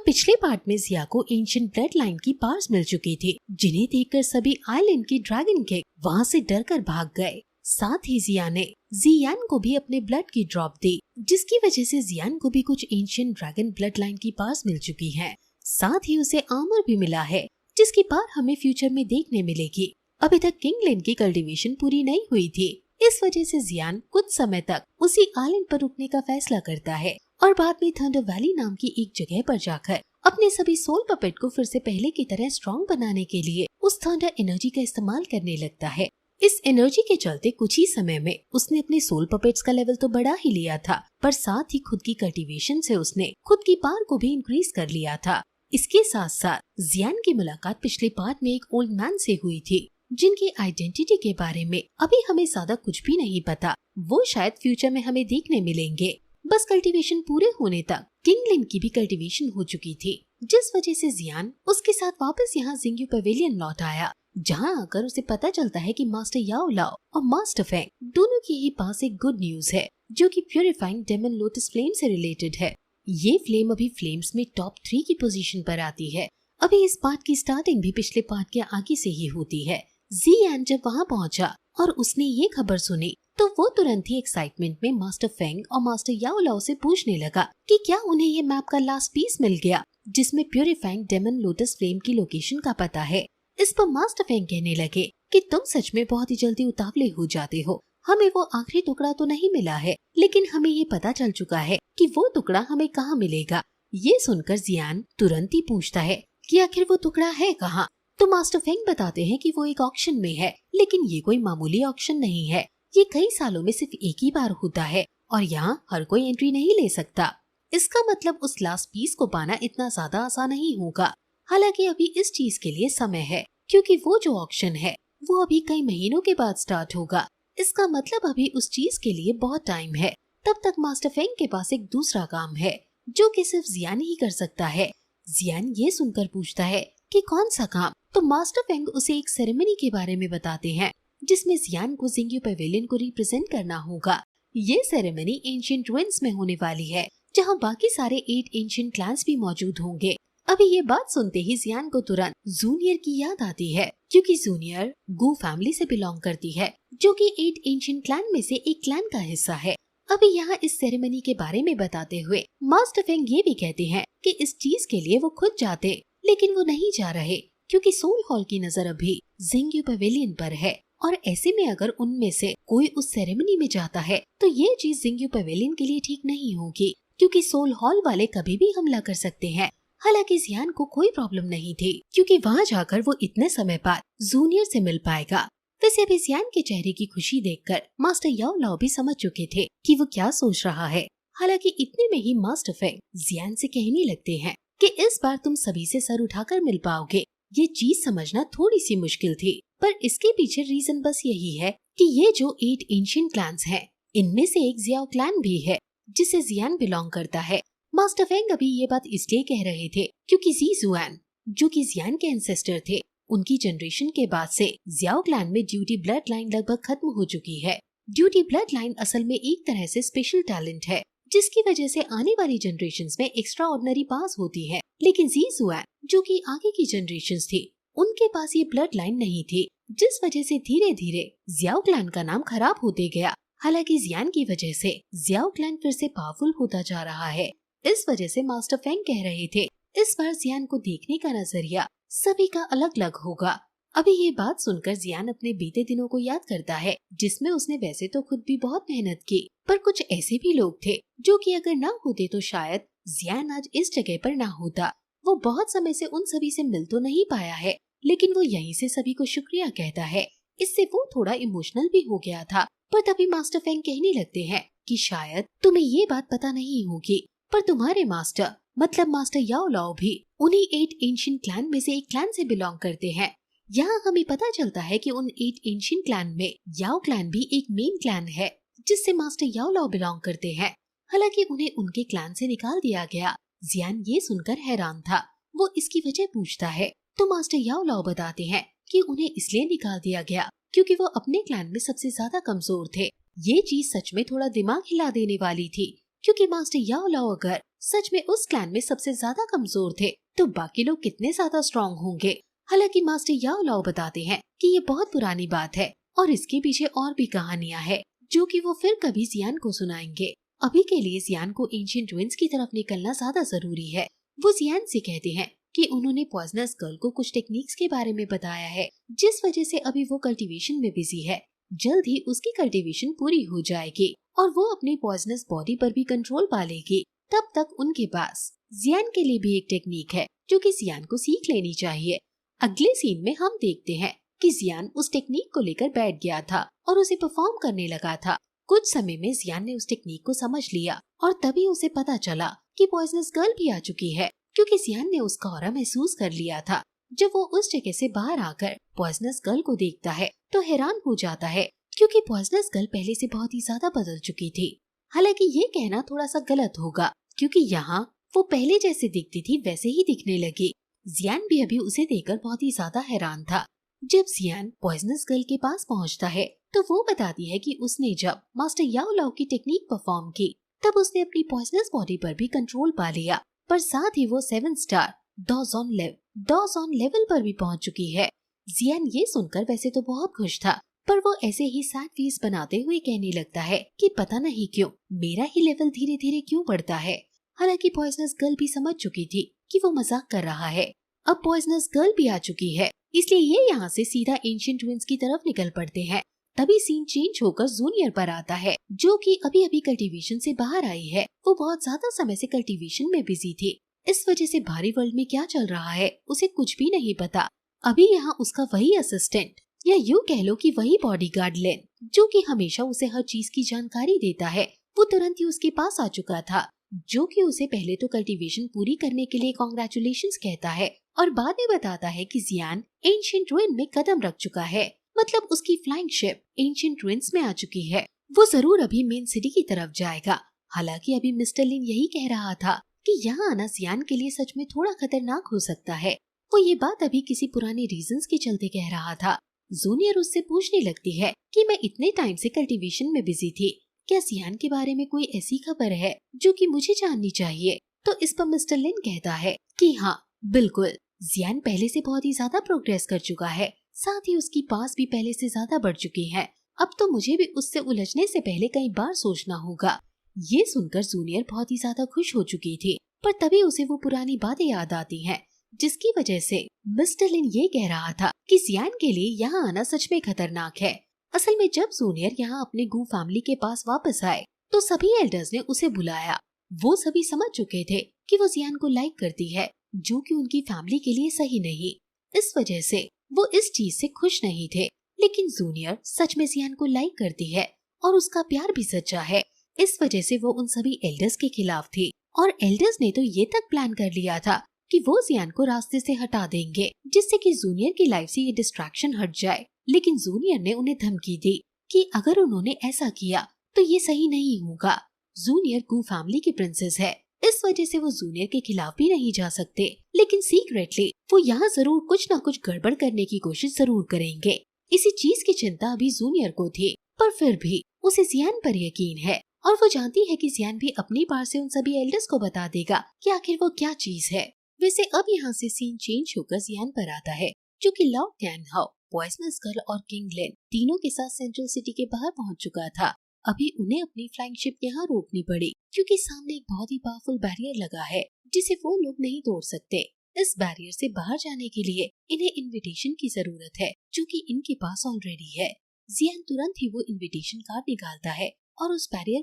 पिछले पार्ट में जिया को एंशिएंट ब्लड लाइन की पावर्स मिल चुकी थी, जिन्हें देखकर सभी आइलैंड की ड्रैगन किंग वहाँ से डरकर भाग गए। साथ ही जिया ने जियान को भी अपने ब्लड की ड्रॉप दी, जिसकी वजह से जियान को भी कुछ एंशिएंट ड्रैगन ब्लड लाइन की पावर्स मिल चुकी है। साथ ही उसे आर्मर भी मिला है, जिसकी पावर हमें फ्यूचर में देखने मिलेगी। अभी तक किंगलैंड की कल्टीवेशन पूरी नहीं हुई थी, इस वजह से जियान कुछ समय तक उसी आइलैंड पर रुकने का फैसला करता है और बाद में थंडर वैली नाम की एक जगह पर जाकर अपने सभी सोल पपेट को फिर से पहले की तरह स्ट्रॉन्ग बनाने के लिए उस थंडर एनर्जी का इस्तेमाल करने लगता है। इस एनर्जी के चलते कुछ ही समय में उसने अपने सोल पपेट्स का लेवल तो बढ़ा ही लिया था, पर साथ ही खुद की कल्टीवेशन से उसने खुद की पावर को भी इंक्रीज कर लिया था। इसके साथ साथ जियान की मुलाकात पिछले पार्ट में एक ओल्ड मैन से हुई थी, जिनकी आइडेंटिटी के बारे में अभी हमें ज्यादा कुछ भी नहीं पता। वो शायद फ्यूचर में हमें देखने मिलेंगे। बस कल्टीवेशन पूरे होने तक किंगलैंड की भी कल्टीवेशन हो चुकी थी, जिस वजह से जियान उसके साथ वापस यहाँ जिंग्यू पवेलियन लौट आया, जहाँ आकर उसे पता चलता है कि मास्टर याओ लाओ और मास्टर फेंग दोनों के ही पास एक गुड न्यूज है, जो कि प्यूरिफाइंग डेमन लोटस फ्लेम से रिलेटेड है। ये फ्लेम अभी फ्लेम्स में टॉप 3 की पोजीशन पर आती है। अभी इस पार्ट की स्टार्टिंग भी पिछले पार्ट के आगे से ही होती है। जियान जब वहाँ पहुँचा और उसने ये खबर सुनी, तो वो तुरंत ही एक्साइटमेंट में मास्टर फेंग और मास्टर याओ लाओ से पूछने लगा कि क्या उन्हें ये मैप का लास्ट पीस मिल गया, जिसमें प्यूरिफाइंग डेमन लोटस फ्लेम की लोकेशन का पता है। इस पर मास्टर फेंग कहने लगे कि तुम सच में बहुत ही जल्दी उतावले हो जाते हो। हमें वो आखिरी टुकड़ा तो नहीं मिला है, लेकिन हमें ये पता चल चुका है कि वो टुकड़ा हमें कहाँ मिलेगा। ये सुनकर जियान तुरंत ही पूछता है कि आखिर वो टुकड़ा है कहाँ। तो मास्टर फेंग बताते हैं कि वो एक ऑक्शन में है, लेकिन ये कोई मामूली ऑक्शन नहीं है। ये कई सालों में सिर्फ एक ही बार होता है और यहाँ हर कोई एंट्री नहीं ले सकता। इसका मतलब उस लास्ट पीस को पाना इतना ज्यादा आसान नहीं होगा। हालांकि अभी इस चीज के लिए समय है, क्योंकि वो जो ऑक्शन है वो अभी कई महीनों के बाद स्टार्ट होगा। इसका मतलब अभी उस चीज के लिए बहुत टाइम है। तब तक मास्टर फेंग के पास एक दूसरा काम है, जो कि सिर्फ जियान ही कर सकता है। जियान ये सुनकर पूछता है कि कौन सा काम। तो मास्टर फेंग उसे एक सेरेमनी के बारे में बताते हैं, जिसमें जियान को जिंग्यू पवेलियन को रिप्रेजेंट करना होगा। ये सेरेमनी एंशिएंट रुइंस में होने वाली है, जहाँ बाकी सारे 8 एंशिएंट क्लैंस भी मौजूद होंगे। अभी ये बात सुनते ही जियान को तुरंत जूनियर की याद आती है, क्योंकि जूनियर गू फैमिली से बिलोंग करती है, जो कि 8 एंशिएंट क्लैन में से एक क्लैन का हिस्सा है। अभी यहाँ इस सेरेमनी के बारे में बताते हुए मास्टर फेंग ये भी कहते हैं कि इस चीज के लिए वो खुद जाते, लेकिन वो नहीं जा रहे, क्योंकि सोल हॉल की नजर अभी जिंग्यू पवेलियन पर है। और ऐसे में अगर उनमें से कोई उस सेरेमनी में जाता है, तो ये चीज जिंग्यू पवेलियन के लिए ठीक नहीं होगी, क्योंकि सोल हॉल वाले कभी भी हमला कर सकते हैं। हालांकि जियान को कोई प्रॉब्लम नहीं थी, क्योंकि वहाँ जाकर वो इतने समय बाद जूनियर से मिल पाएगा। वैसे अभी जियान के चेहरे की खुशी देखकर मास्टर याओ लाओ भी समझ चुके थे कि वो क्या सोच रहा है। हालांकि इतने में ही मास्टर फेंग जियान से कहने लगते हैं कि इस बार तुम सभी से सर उठाकर मिल पाओगे। ये चीज समझना थोड़ी सी मुश्किल थी, पर इसके पीछे रीजन बस यही है कि ये जो 8 एंशिएंट क्लैंस हैं, इनमें से एक जियाओ क्लैन भी है, जिसे जियान बिलोंग करता है। मास्टर फेंग अभी ये बात इसलिए कह रहे थे क्योंकि जी जुआन, जो कि जियान के एंसेस्टर थे, उनकी जनरेशन के बाद से जियाओ क्लैन में ड्यूटी ब्लड लाइन लगभग खत्म हो चुकी है। ड्यूटी ब्लड लाइन असल में एक तरह से स्पेशल टैलेंट है, जिसकी वजह से आने वाली जनरेशन्स में एक्स्ट्रा ऑर्डिनरी पास होती है। लेकिन जी जुआन, जो कि आगे की जनरेशन्स थी, उनके पास ये ब्लड लाइन नहीं थी, जिस वजह से धीरे धीरे जियाओ क्लैन का नाम खराब होते गया। हालांकि जियान की वजह से जियाओ क्लैन फिर से पावरफुल होता जा रहा है। इस वजह से मास्टर फेंग कह रहे थे इस बार जियान को देखने का नजरिया सभी का अलग अलग होगा। अभी ये बात सुनकर जियान अपने बीते दिनों को याद करता है, जिसमें उसने वैसे तो खुद भी बहुत मेहनत की, पर कुछ ऐसे भी लोग थे जो कि अगर ना होते तो शायद जियान आज इस जगह पर ना होता। वो बहुत समय से उन सभी से मिल तो नहीं पाया है, लेकिन वो यहीं से सभी को शुक्रिया कहता है। इससे वो थोड़ा इमोशनल भी हो गया था। पर तभी मास्टर फेंग कहने लगते हैं कि शायद तुम्हें ये बात पता नहीं होगी, पर तुम्हारे मास्टर मतलब मास्टर याओ लाओ भी उन्हीं 8 एंशिएंट क्लैन में से एक क्लैन से बिलोंग करते हैं। यहाँ हमें पता चलता है कि उन 8 एंशिएंट क्लैन में याओ क्लैन भी एक मेन क्लैन है, जिससे मास्टर याओ लाओ बिलोंग करते हैं। हालांकि उन्हें उनके क्लैन से निकाल दिया गया। जियान ये सुनकर हैरान था। वो इसकी वजह पूछता है तो मास्टर याओ लाओ बताते हैं कि उन्हें इसलिए निकाल दिया गया क्योंकि वो अपने क्लैन में सबसे ज्यादा कमजोर थे। ये चीज सच में थोड़ा दिमाग हिला देने वाली थी, क्योंकि मास्टर याओ लाओ अगर सच में उस क्लैन में सबसे ज्यादा कमजोर थे तो बाकी लोग कितने ज्यादा स्ट्रॉन्ग होंगे। हालांकि मास्टर याओ लाओ बताते हैं कि ये बहुत पुरानी बात है और इसके पीछे और भी कहानियां हैं जो कि वो फिर कभी जियान को सुनाएंगे। अभी के लिए जियान को एंशिएंट रुइंस की तरफ निकलना ज्यादा जरूरी है। वो जियान से कहते हैं कि उन्होंने पॉइजनस गर्ल को कुछ टेक्निक्स के बारे में बताया है जिस वजह से अभी वो कल्टीवेशन में बिजी है। जल्द ही उसकी कल्टीवेशन पूरी हो जाएगी और वो अपनी पॉइजनस बॉडी पर भी कंट्रोल पा लेगी। तब तक उनके पास जियान के लिए भी एक टेक्निक है जो कि जियान को सीख लेनी चाहिए। अगले सीन में हम देखते हैं कि जियान उस टेक्निक को लेकर बैठ गया था और उसे परफॉर्म करने लगा था। कुछ समय में जियान ने उस टेक्निक को समझ लिया और तभी उसे पता चला कि पॉइजनस गर्ल भी आ चुकी है क्योंकि जियान ने उसका ऑरा महसूस कर लिया था। जब वो उस जगह से बाहर आकर पॉइजनस गर्ल को देखता है तो हैरान हो जाता है क्योंकि पॉइजनस गर्ल पहले से बहुत ही ज्यादा बदल चुकी थी। हालांकि ये कहना थोड़ा सा गलत होगा क्योंकि यहाँ वो पहले जैसे दिखती थी वैसे ही दिखने लगी। जियान भी अभी उसे देखकर बहुत ही ज्यादा हैरान था। जब जियान पॉइजनस गर्ल के पास पहुँचता है तो वो बताती है कि उसने जब मास्टर याओ लाओ की टेक्निक परफॉर्म की तब उसने अपनी पॉइजनस बॉडी पर भी कंट्रोल पा लिया, पर साथ ही वो 7 स्टार डॉज़ॉन लेवल पर भी पहुंच चुकी है। जियान ये सुनकर वैसे तो बहुत खुश था पर वो ऐसे ही सैड फेस बनाते हुए कहने लगता है कि पता नहीं क्यों मेरा ही लेवल धीरे धीरे क्यों बढ़ता है। हालांकि पॉइजनस गर्ल भी समझ चुकी थी कि वो मजाक कर रहा है। अब पॉइजनस गर्ल भी आ चुकी है इसलिए ये यहाँ से सीधा एंशिएंट रुइंस की तरफ निकल पड़ते हैं। तभी सीन चेंज होकर जूनियर पर आता है जो कि अभी अभी कल्टीवेशन से बाहर आई है। वो बहुत ज्यादा समय से कल्टीवेशन में बिजी थी, इस वजह से बाहरी वर्ल्ड में क्या चल रहा है उसे कुछ भी नहीं पता। अभी यहाँ उसका वही असिस्टेंट या यूँ कह लो कि वही बॉडीगार्ड लेन जो कि हमेशा उसे हर चीज की जानकारी देता है, वो तुरंत ही उसके पास आ चुका था जो कि उसे पहले तो कल्टीवेशन पूरी करने के लिए कांग्रेचुलेशंस कहता है और बाद में बताता है कि जियान एंशिएंट रुइन में कदम रख चुका है, मतलब उसकी फ्लाइंग शिप एंशिएंट रुइंस में आ चुकी है। वो जरूर अभी मेन सिटी की तरफ जाएगा। हालांकि अभी मिस्टर लिन यही कह रहा था कि यहाँ आना जियान के लिए सच में थोड़ा खतरनाक हो सकता है। वो ये बात अभी किसी पुराने रीजंस के चलते कह रहा था। जूनियर उससे पूछने लगती है कि मैं इतने टाइम से कल्टीवेशन में बिजी थी, क्या जियान के बारे में कोई ऐसी खबर है जो कि मुझे जाननी चाहिए। तो इस पर मिस्टर लिन कहता है कि हाँ बिल्कुल, जियान पहले से बहुत ही ज्यादा प्रोग्रेस कर चुका है, साथ ही उसकी पास भी पहले से ज्यादा बढ़ चुकी है। अब तो मुझे भी उससे उलझने से पहले कई बार सोचना होगा। ये सुनकर जूनियर बहुत ही ज्यादा खुश हो चुकी थी, पर तभी उसे वो पुरानी बातें याद आती हैं, जिसकी वजह से मिस्टर लिन ये कह रहा था कि जियान के लिए यहाँ आना सच में खतरनाक है। असल में जब जूनियर यहाँ अपने गू फैमिली के पास वापस आए तो सभी एल्डर्स ने उसे बुलाया। वो सभी समझ चुके थे कि वो जियान को लाइक करती है जो कि उनकी फैमिली के लिए सही नहीं। इस वजह से वो इस चीज से खुश नहीं थे, लेकिन जूनियर सच में जियान को लाइक करती है और उसका प्यार भी सच्चा है। इस वजह से वो उन सभी एल्डर्स के खिलाफ थी और एल्डर्स ने तो ये तक प्लान कर लिया था कि वो जियान को रास्ते से हटा देंगे जिससे कि जूनियर की लाइफ से ये डिस्ट्रैक्शन हट जाए। लेकिन जूनियर ने उन्हें धमकी दी कि अगर उन्होंने ऐसा किया तो ये सही नहीं होगा। जूनियर गू फैमिली की प्रिंसेस है, इस वजह से वो जूनियर के खिलाफ भी नहीं जा सकते, लेकिन सीक्रेटली वो यहाँ जरूर कुछ न कुछ गड़बड़ करने की कोशिश जरूर करेंगे। इसी चीज की चिंता अभी जूनियर को थी, पर फिर भी उसे जियान पर यकीन है और वो जानती है कि जियान भी अपनी बार से उन सभी एल्डर्स को बता देगा कि आखिर वो क्या चीज है। वैसे अब यहाँ से सीन चेंज होकर जियान पर आता है जो कि लॉर्ड टैन हाओ, पॉइजनस गर्ल और किंग लेन तीनों के साथ सेंट्रल सिटी के बाहर पहुँच चुका था। अभी उन्हें अपनी फ्लाइंग शिप यहाँ रोकनी पड़ी क्योंकि सामने एक बहुत ही पावरफुल बैरियर लगा है जिसे वो लोग नहीं तोड़ सकते। इस बैरियर से बाहर जाने के लिए इन्हें इनविटेशन की जरूरत है जो कि इनके पास ऑलरेडी है। जियान तुरंत ही वो इनविटेशन कार्ड निकालता है और उस बैरियर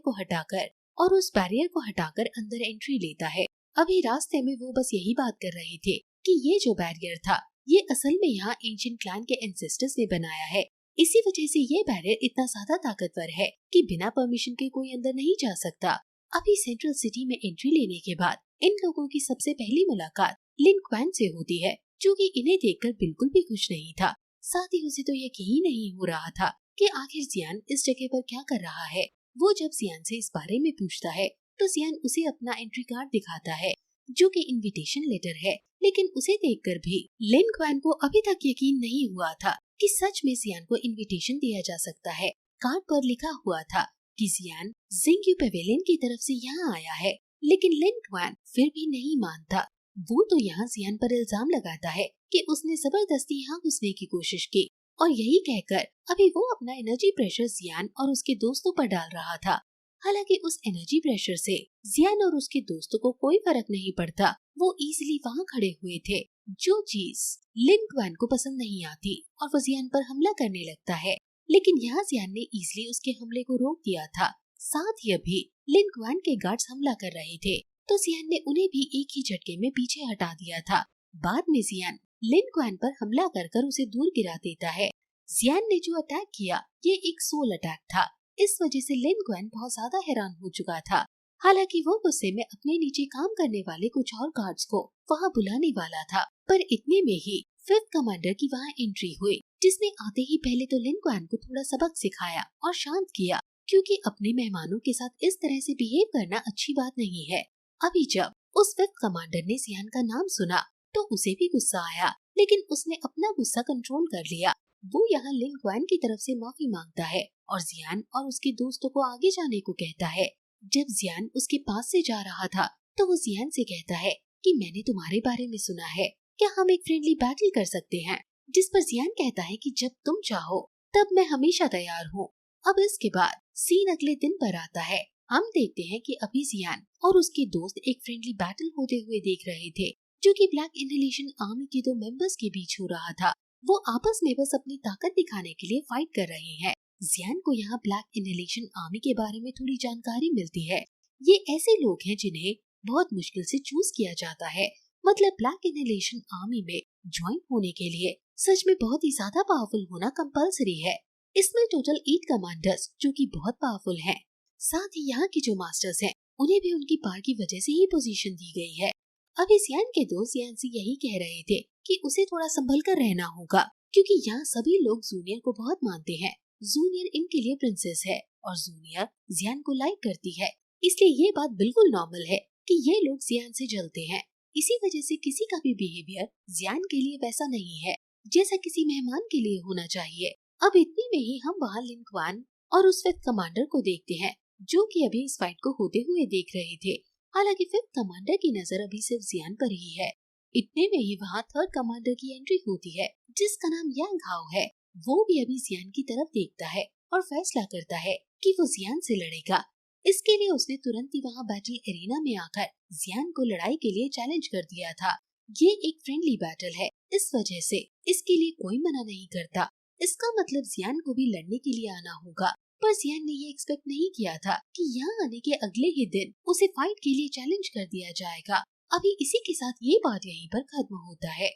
को हटाकर अंदर एंट्री लेता है। अभी रास्ते में वो बस यही बात कर रहे थे कि ये जो बैरियर था ये असल में यहाँ एंशिएंट क्लैन के एंसेस्टर्स ने बनाया है। इसी वजह से ये बैरियर इतना ज्यादा ताकतवर है कि बिना परमिशन के कोई अंदर नहीं जा सकता। अभी सेंट्रल सिटी में एंट्री लेने के बाद इन लोगों की सबसे पहली मुलाकात लिन क्वान से होती है जो कि इन्हें देखकर बिल्कुल भी खुश नहीं था। साथ ही उसे तो यकीन नहीं हो रहा था कि आखिर जियान इस जगह पर क्या कर रहा है। वो जब जियान से इस बारे में पूछता है तो जियान उसे अपना एंट्री कार्ड दिखाता है जो कि इनविटेशन लेटर है, लेकिन उसे देखकर भी लिन क्वान को अभी तक यकीन नहीं हुआ था कि सच में जियान को इनविटेशन दिया जा सकता है। कार्ड पर लिखा हुआ था कि जियान जिंग्यू पेवेलियन की तरफ से यहाँ आया है, लेकिन लिन क्वान फिर भी नहीं मानता। वो तो यहाँ जियान पर इल्जाम लगाता है कि उसने जबरदस्ती यहाँ घुसने की कोशिश की, और यही कहकर अभी वो अपना एनर्जी प्रेशर जियान और उसके दोस्तों पर डाल रहा था। हालांकि उस एनर्जी प्रेशर से जियान और उसके दोस्तों को कोई फर्क नहीं पड़ता। वो इजीली वहाँ खड़े हुए थे। जो चीज लिन क्वान को पसंद नहीं आती और वो जियान पर हमला करने लगता है, लेकिन यहाँ जियान ने इजीली उसके हमले को रोक दिया था। साथ ही अभी लिन क्वान के गार्ड्स हमला कर रहे थे, तो जियान ने उन्हें भी एक ही झटके में पीछे हटा दिया था। बाद में जियान लिन क्वान पर हमला कर उसे दूर गिरा देता है। जियान ने जो अटैक किया ये एक सोल अटैक था। इस वजह से लिन क्वान बहुत ज्यादा हैरान हो चुका था। हालांकि वो गुस्से में अपने नीचे काम करने वाले कुछ और गार्ड्स को वहाँ बुलाने वाला था, पर इतने में ही फिफ्थ कमांडर की वहाँ एंट्री हुई, जिसने आते ही पहले तो लिन क्वान को थोड़ा सबक सिखाया और शांत किया, क्योंकि अपने मेहमानों के साथ इस तरह से बिहेव करना अच्छी बात नहीं है। अभी जब उस फिफ्थ कमांडर ने जियान का नाम सुना तो उसे भी गुस्सा आया, लेकिन उसने अपना गुस्सा कंट्रोल कर लिया। वो यहाँ लिन क्वान की तरफ से माफी मांगता है और जियान और उसके दोस्तों को आगे जाने को कहता है। जब जियान उसके पास से जा रहा था तो वो जियान से कहता है कि मैंने तुम्हारे बारे में सुना है, क्या हम एक फ्रेंडली बैटल कर सकते हैं? जिस पर जियान कहता है कि जब तुम चाहो तब मैं हमेशा तैयार हूँ। अब इसके बाद सीन अगले दिन पर आता है। हम देखते हैं कि अभी जियान और उसके दोस्त एक फ्रेंडली बैटल होते हुए देख रहे थे, जो कि ब्लैक इनहेलेशन आर्मी के दो मेंबर्स के बीच हो रहा था। वो आपस में बस अपनी ताकत दिखाने के लिए फाइट कर रहे हैं। जियान को यहाँ ब्लैक इनहेलेशन आर्मी के बारे में थोड़ी जानकारी मिलती है। ये ऐसे लोग हैं जिन्हें बहुत मुश्किल से चूज किया जाता है। मतलब ब्लैक इनहेलेशन आर्मी में ज्वाइन होने के लिए सच में बहुत ही ज्यादा पावरफुल होना कंपलसरी है। इसमें टोटल 8 कमांडर्स जो कि बहुत पावरफुल हैं। साथ ही यहाँ के जो मास्टर्स हैं उन्हें भी उनकी पावर की वजह से ही पोजीशन दी गई है। अभी जियान के दोस्त जियान से यही कह रहे थे कि उसे थोड़ा संभल कर रहना होगा, क्योंकि यहाँ सभी लोग जूनियर को बहुत मानते हैं। जूनियर इनके लिए प्रिंसेस है और जूनियर जियान को लाइक करती है, इसलिए ये बात बिल्कुल नॉर्मल है कि ये लोग जियान से जलते हैं। इसी वजह से किसी का भी बिहेवियर जियान के लिए वैसा नहीं है जैसा किसी मेहमान के लिए होना चाहिए। अब इतने में ही हम वहाँ लिन क्वान और उस फिफ्थ कमांडर को देखते हैं, जो कि अभी इस फाइट को होते हुए देख रहे थे। हालांकि फिफ्थ कमांडर की नजर अभी सिर्फ जियान पर ही है। इतने में ही वहाँ थर्ड कमांडर की एंट्री होती है, जिसका नाम यांग हाओ है। वो भी अभी जियान की तरफ देखता है और फैसला करता है कि वो जियान से लड़ेगा। इसके लिए उसने तुरंत ही वहाँ बैटल एरिना में आकर जियान को लड़ाई के लिए चैलेंज कर दिया था। ये एक फ्रेंडली बैटल है, इस वजह से इसके लिए कोई मना नहीं करता। इसका मतलब जियान को भी लड़ने के लिए आना होगा। पर जियान ने ये एक्सपेक्ट नहीं किया था कि यहाँ आने के अगले ही दिन उसे फाइट के लिए चैलेंज कर दिया जाएगा। अभी इसी के साथ ये बात यहीं पर खत्म होता है।